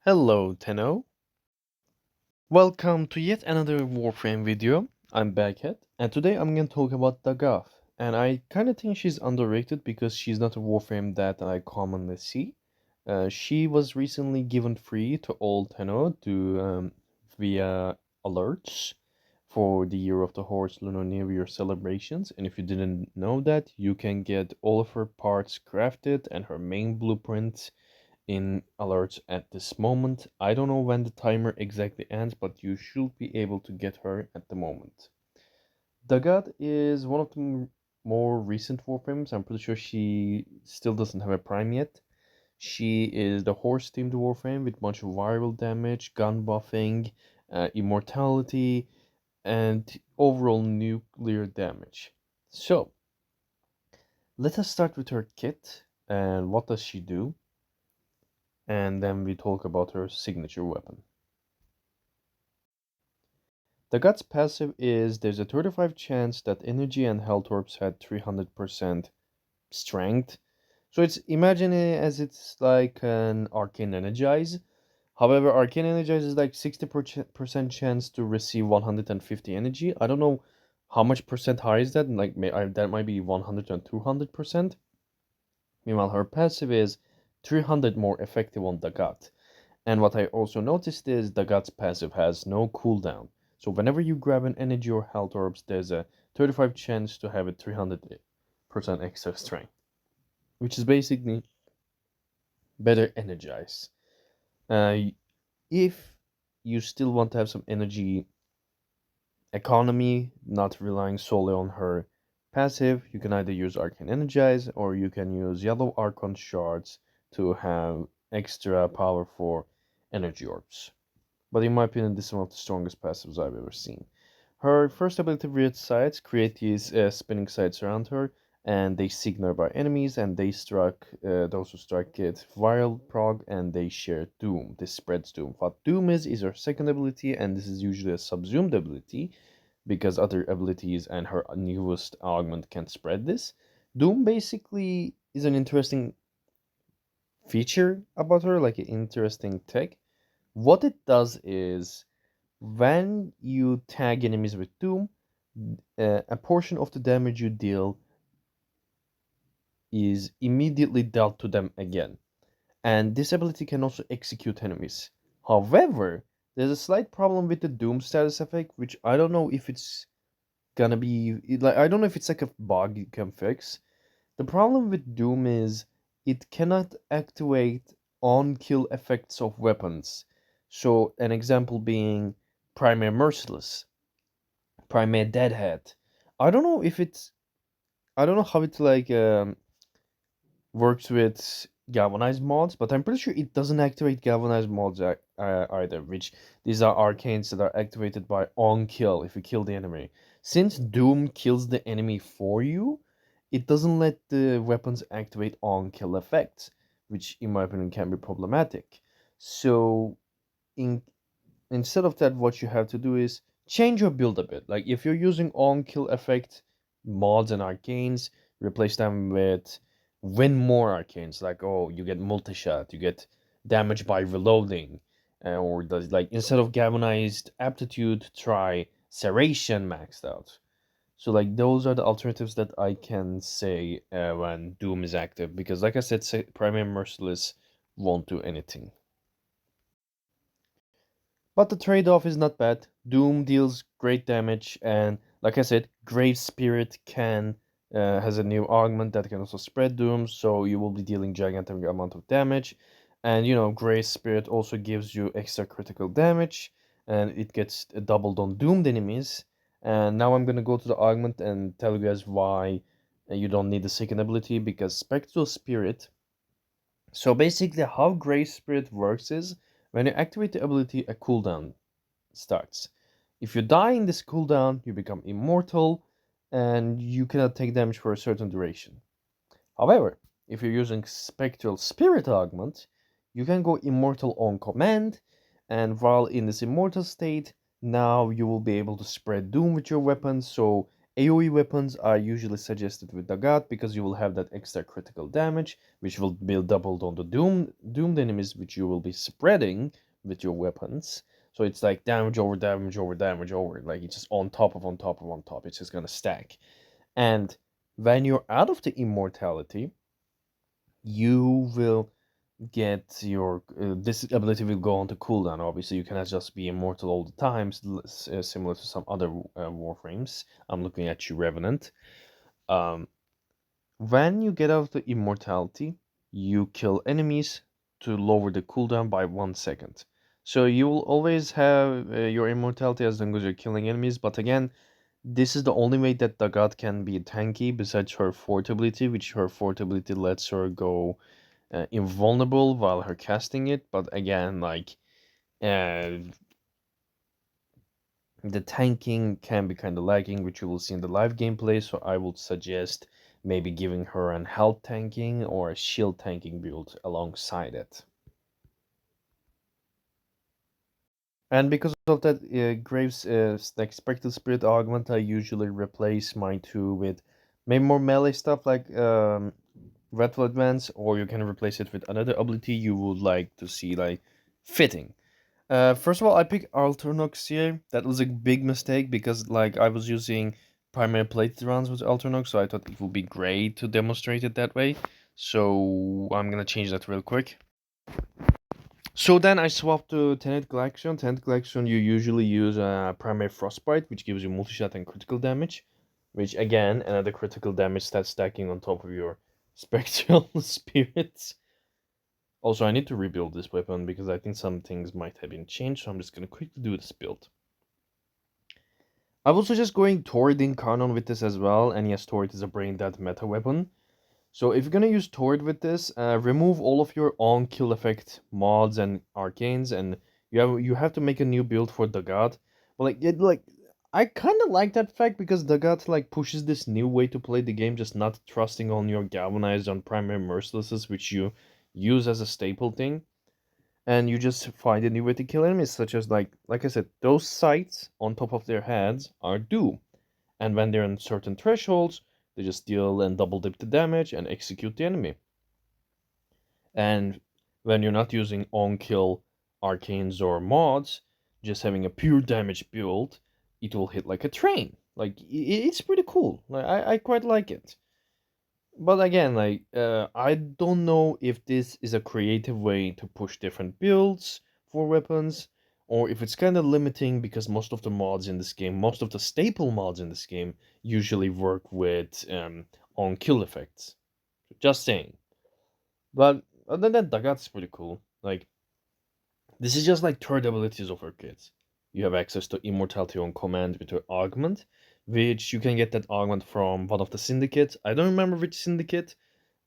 Hello, Tenno. Welcome to yet another Warframe video. I'm Dagath, and today I'm going to talk about Dagath. And I kind of think she's underrated because she's not a Warframe that I commonly see. She was recently given free to all Tenno via alerts for the Year of the Horse Lunar New Year celebrations. And if you didn't know that, you can get all of her parts crafted and her main blueprint in alerts at this moment. I don't know when the timer exactly ends, but you should be able to get her at the moment. Dagath is one of the more recent Warframes. I'm pretty sure she still doesn't have a prime yet. She is the horse themed Warframe with a bunch of viral damage, gun buffing, immortality, and overall nuclear damage. So, let us start with her kit and what does she do, and then we talk about her signature weapon. The Guts passive is there's a 35 chance that energy and health orbs had 300% strength. So it's imagine it as it's like an arcane energize. However, arcane energize is like 60% chance to receive 150 energy. I don't know how much percent higher is that. Like that might be 100 and 200%. Meanwhile, her passive is 300 more effective on the gut. And what I also noticed is the Guts passive has no cooldown. So whenever you grab an energy or health orbs, there's a 35 chance to have a 300% extra strength, which is basically better energize. Uh, if you still want to have some energy economy, not relying solely on her passive, you can either use Arcane Energize or you can use Yellow Archon Shards to have extra power for energy orbs. But in my opinion, this is one of the strongest passives I've ever seen. Her first ability, Weird Sights, create these spinning sights around her, and they seek nearby enemies, and they struck those who strike get viral prog, and they share Doom. This spreads Doom. What Doom is her second ability, and this is usually a subsumed ability, because other abilities and her newest augment can spread this. Doom basically is an interesting feature about her, like an interesting tech. What it does is when you tag enemies with Doom, a portion of the damage you deal is immediately dealt to them again. And this ability can also execute enemies. However, there's a slight problem with the Doom status effect, which I don't know if it's gonna be like I don't know if it's like a bug you can fix. The problem with Doom is it cannot activate on kill effects of weapons. So an example being Primary Merciless, Primate Deadhead. I don't know if it's I don't know how it works with galvanized mods, but I'm pretty sure it doesn't activate galvanized mods either. Which these are arcanes that are activated by on kill if you kill the enemy. Since Doom kills the enemy for you, it doesn't let the weapons activate on kill effects, which in my opinion can be problematic. So in instead of that, what you have to do is change your build a bit. Like if you're using on kill effect mods and arcanes, replace them with win more arcanes. Like oh, you get multi shot, you get damage by reloading, or does like instead of galvanized aptitude, try serration maxed out. So like those are the alternatives that I can say when Doom is active because like I said, primary merciless won't do anything. But the trade-off is not bad. Doom deals great damage, and like I said, Grave Spirit can has a new augment that can also spread Doom, so you will be dealing gigantic amount of damage. And you know, Grave Spirit also gives you extra critical damage, and it gets doubled on doomed enemies. And now I'm gonna go to the augment and tell you guys why you don't need the second ability because Spectral Spirit. So basically, how Grave Spirit works is when you activate the ability, a cooldown starts. If you die in this cooldown, you become immortal and you cannot take damage for a certain duration. However, if you're using Spectral Spirit Augment, you can go immortal on command, and while in this immortal state, now you will be able to spread doom with your weapons, so AoE weapons are usually suggested with Dagath because you will have that extra critical damage, which will be doubled on the doomed enemies, which you will be spreading with your weapons. So it's like damage over damage over damage over, like it's just on top of on top of on top. It's just gonna stack. And when you're out of the immortality, you will get your this ability will go on to cooldown. Obviously, you cannot just be immortal all the time, similar to some other warframes. I'm looking at you, Revenant. Um, when you get out of the immortality, you kill enemies to lower the cooldown by 1 second. So you will always have your immortality as long as you're killing enemies. But again, this is the only way that Dagath can be tanky besides her fort ability, which her fort ability lets her go invulnerable while her casting it. But again, like uh, the tanking can be kind of lagging, which you will see in the live gameplay. So I would suggest maybe giving her an health tanking or a shield tanking build alongside it. And because of that, Graves like Spectral Spirit Augment, I usually replace mine two with maybe more melee stuff like Dreadful Advance, or you can replace it with another ability you would like to see, like fitting. First of all, I picked Alternox here. That was a big mistake because like I was using primary plate rounds with Alternox, so I thought it would be great to demonstrate it that way. So I'm gonna change that real quick. So then I swapped to Tenet Collection. Tenet Collection, you usually use primary Frostbite, which gives you multi-shot and critical damage, which again, another critical damage stat stacking on top of your Spectral Spirits. Also, I need to rebuild this weapon because I think some things might have been changed, so I'm just gonna quickly do this build. I'm also just going Torrid in Canon with this as well, and yes, Torrid is a brain dead meta weapon. So if you're gonna use Torrid with this, remove all of your on-kill effect mods and arcanes, and you have to make a new build for Dagath. But I kind of like that fact because Dagath like pushes this new way to play the game, just not trusting on your galvanized on primary mercilesses, which you use as a staple thing, and you just find a new way to kill enemies, such as like I said, those sights on top of their heads are doom, and when they're in certain thresholds, they just deal and double dip the damage and execute the enemy. And when you're not using on kill arcanes or mods, just having a pure damage build, it will hit like a train. Like it's pretty cool. Like I quite like it. But again, I don't know if this is a creative way to push different builds for weapons, or if it's kind of limiting because most of the mods in this game, most of the staple mods in this game, usually work with on kill effects. Just saying. But other than that, Dagat's pretty cool. Like this is just like third abilities of her kids. You have access to immortality on command with your augment, which you can get that augment from one of the syndicates. I don't remember which syndicate,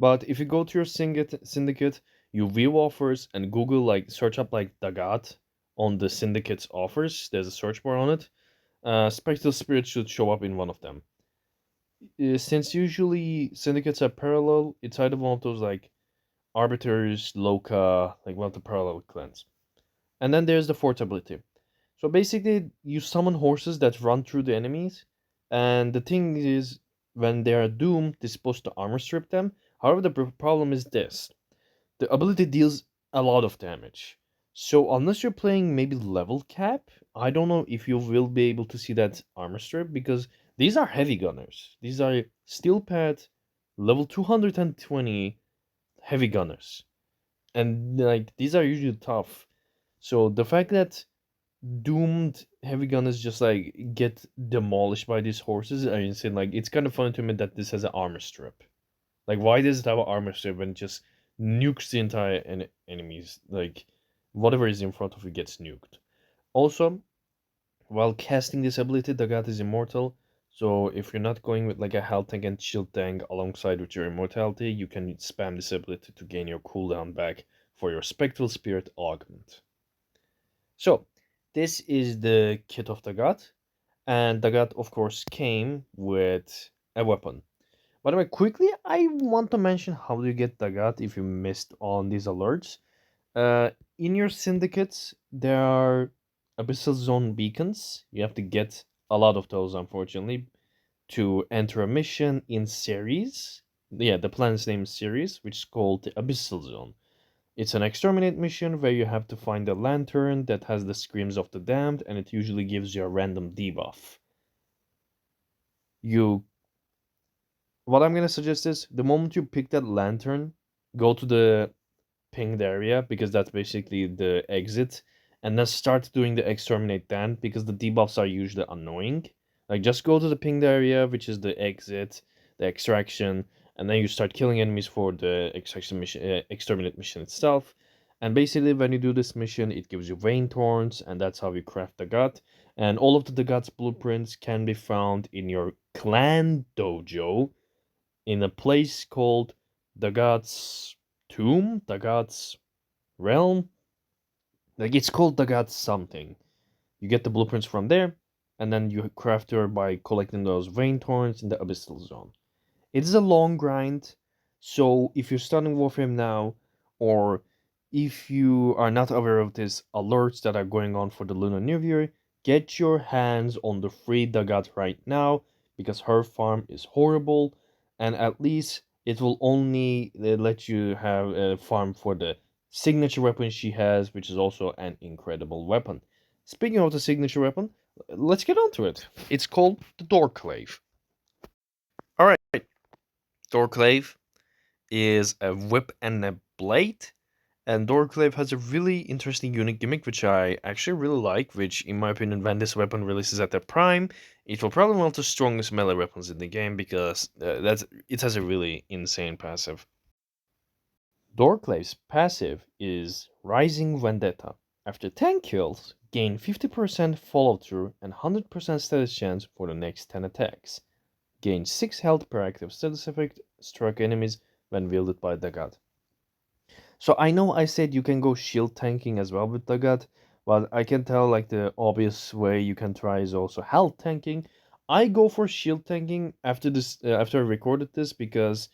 but if you go to your syndicate, you view offers and Google like search up like Dagath on the syndicate's offers. There's a search bar on it. Spectral Spirit should show up in one of them. Since usually syndicates are parallel, it's either one of those like arbiters, Loka, like one of the parallel clans. And then there's the fort ability. So basically, you summon horses that run through the enemies, and the thing is, when they are doomed, they're supposed to armor strip them. However, the problem is this: the ability deals a lot of damage. So unless you're playing maybe level cap, I don't know if you will be able to see that armor strip because these are heavy gunners. These are steel pad level 220 heavy gunners, and like these are usually tough. So the fact that doomed heavy gunners just like get demolished by these horses, I insane. Like it's kind of funny to me that this has an armor strip. Like why does it have an armor strip and just nukes the entire enemies? Like whatever is in front of you gets nuked. Also, while casting this ability, Dagath is immortal. So if you're not going with like a health tank and shield tank alongside with your immortality, you can spam this ability to gain your cooldown back for your spectral spirit augment. So this is the kit of Dagath, and Dagath of course came with a weapon. By the way, quickly, I want to mention how do you get Dagath if you missed on these alerts. In your syndicates, there are Abyssal Zone beacons. You have to get a lot of those, unfortunately. to enter a mission in Ceres. Yeah, the planet's name is Ceres, which is called the Abyssal Zone. It's an exterminate mission where you have to find a lantern that has the screams of the damned, and it usually gives you a random debuff. You, what I'm gonna suggest is the moment you pick that lantern, go to the pinged area because that's basically the exit, and then start doing the exterminate then because the debuffs are usually annoying. Like just go to the pinged area, which is the exit, the extraction, and then you start killing enemies for the extraction mission, exterminate mission itself. And basically, when you do this mission, it gives you vein thorns, and that's how you craft the gut. And all of the Dagath's blueprints can be found in your clan dojo in a place called Dagath's tomb, Dagath's realm. Like it's called Dagath's something. You get the blueprints from there, and then you craft her by collecting those vein thorns in the abyssal zone. It is a long grind, so if you're starting Warframe now, or if you are not aware of these alerts that are going on for the Lunar New Year, get your hands on the free Dagath right now because her farm is horrible, and at least it will only let you have a farm for the signature weapon she has, which is also an incredible weapon. Speaking of the signature weapon, let's get on to it. It's called the Doorclave. All right. Doorclave is a whip and a blade. And Doorclave has a really interesting unique gimmick, which I actually really like, which, in my opinion, when this weapon releases at their prime, it will probably be one of the strongest melee weapons in the game because it has a really insane passive. Doorclave's passive is Rising Vendetta. After 10 kills, gain 50% follow through and 100% status chance for the next 10 attacks. Gain 6 health per active status effect struck enemies when wielded by Dagath. So I know I said you can go shield tanking as well with Dagath, but I can tell like the obvious way you can try is also health tanking. I go for shield tanking after this after I recorded this because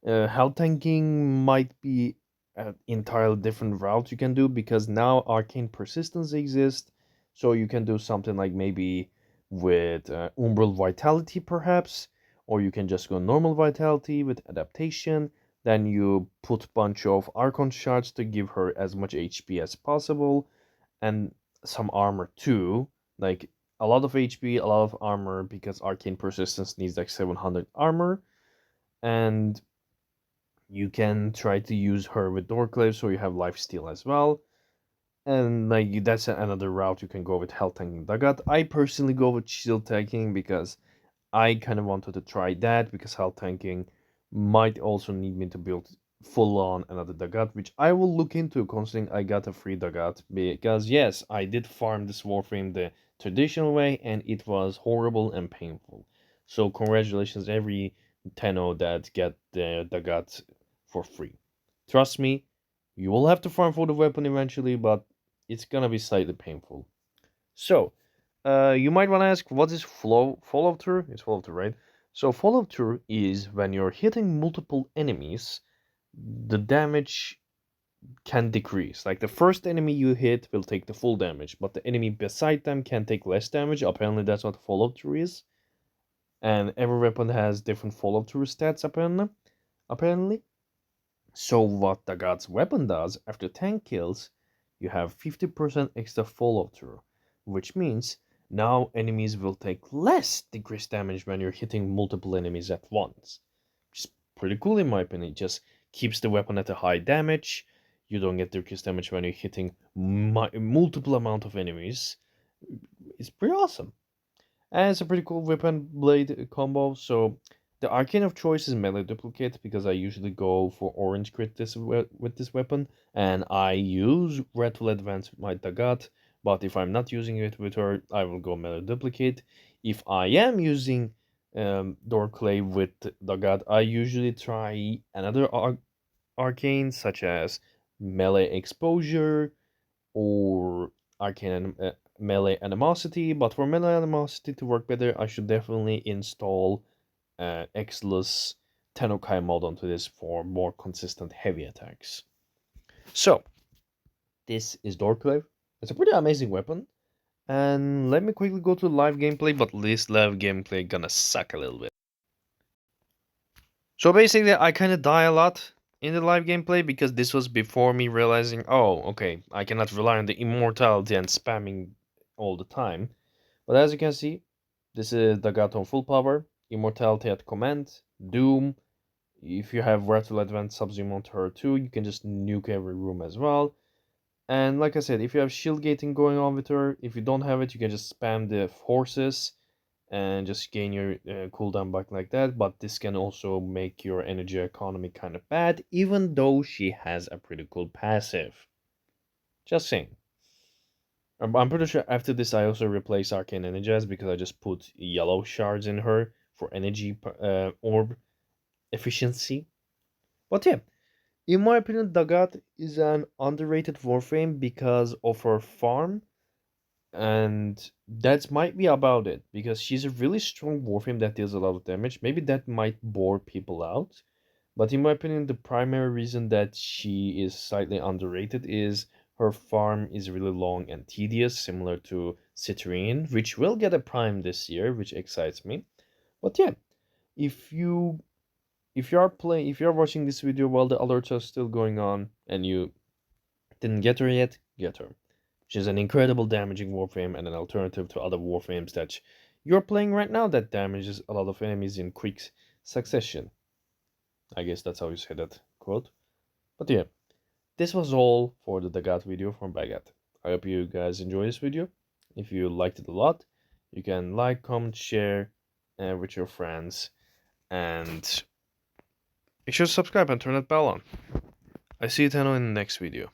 health tanking might be an entirely different route you can do because now arcane persistence exists, so you can do something like maybe with umbral vitality perhaps, or you can just go normal vitality with adaptation. Then you put bunch of archon shards to give her as much HP as possible, and some armor too, like a lot of HP, a lot of armor because arcane persistence needs like 700 armor, and you can try to use her with Doorclave so you have lifesteal as well. And like that's another route you can go with health tanking Dagath. I personally go with shield tanking because I kind of wanted to try that because health tanking might also need me to build full on another Dagath, which I will look into considering I got a free Dagath. Because yes, I did farm this Warframe the traditional way and it was horrible and painful. So congratulations every tenno that get the Dagath for free. Trust me, you will have to farm for the weapon eventually, but it's gonna be slightly painful. So, you might want to ask, what is follow through? It's follow through, right? So follow through is when you're hitting multiple enemies, the damage can decrease. Like the first enemy you hit will take the full damage, but the enemy beside them can take less damage. Apparently, that's what follow through is. And every weapon has different follow through stats. Apparently. So what the God's weapon does after 10 kills, you have 50% extra follow through, which means now enemies will take less decreased damage when you're hitting multiple enemies at once. Which is pretty cool in my opinion. It just keeps the weapon at a high damage. You don't get decreased damage when you're hitting multiple amount of enemies. It's pretty awesome. And it's a pretty cool weapon blade combo. So the arcane of choice is melee duplicate because I usually go for orange crit with this weapon, and I use red to advance with my Dagath. But if I'm not using it with her, I will go melee duplicate. If I am using Doorclave with Dagath, I usually try another arcane such as melee exposure or arcane melee animosity. But for melee animosity to work better, I should definitely install Exilus Tennokai mod onto this for more consistent heavy attacks. So this is Doorclave. It's a pretty amazing weapon. And let me quickly go to live gameplay, but this live gameplay gonna suck a little bit. So basically, I kind of die a lot in the live gameplay because this was before me realizing, oh, okay, I cannot rely on the immortality and spamming all the time. But as you can see, this is Dagath on full power, immortality at command, doom. If you have Rattle Advanced Sub-Zoom onto her too, you can just nuke every room as well. And like I said, if you have shield gating going on with her, if you don't have it, you can just spam the forces and just gain your cooldown back like that. But this can also make your energy economy kind of bad, even though she has a pretty cool passive. Just saying. I'm pretty sure after this I also replace Arcane Energize because I just put yellow shards in her for energy orb efficiency. But yeah, in my opinion, Dagath is an underrated Warframe because of her farm, and that might be about it because she's a really strong Warframe that deals a lot of damage. Maybe that might bore people out, but in my opinion, the primary reason that she is slightly underrated is her farm is really long and tedious, similar to Citrine, which will get a prime this year, which excites me. But yeah, if you if you are watching this video while the alerts are still going on and you didn't get her yet, get her. She's an incredible damaging Warframe and an alternative to other Warframes that you're playing right now that damages a lot of enemies in quick succession. I guess that's how you say that quote. But yeah, this was all for the Dagath video from Bagat. I hope you guys enjoy this video. If you liked it a lot, you can like, comment, share with your friends, and make sure to subscribe and turn that bell on. I see you, Tenno, in the next video.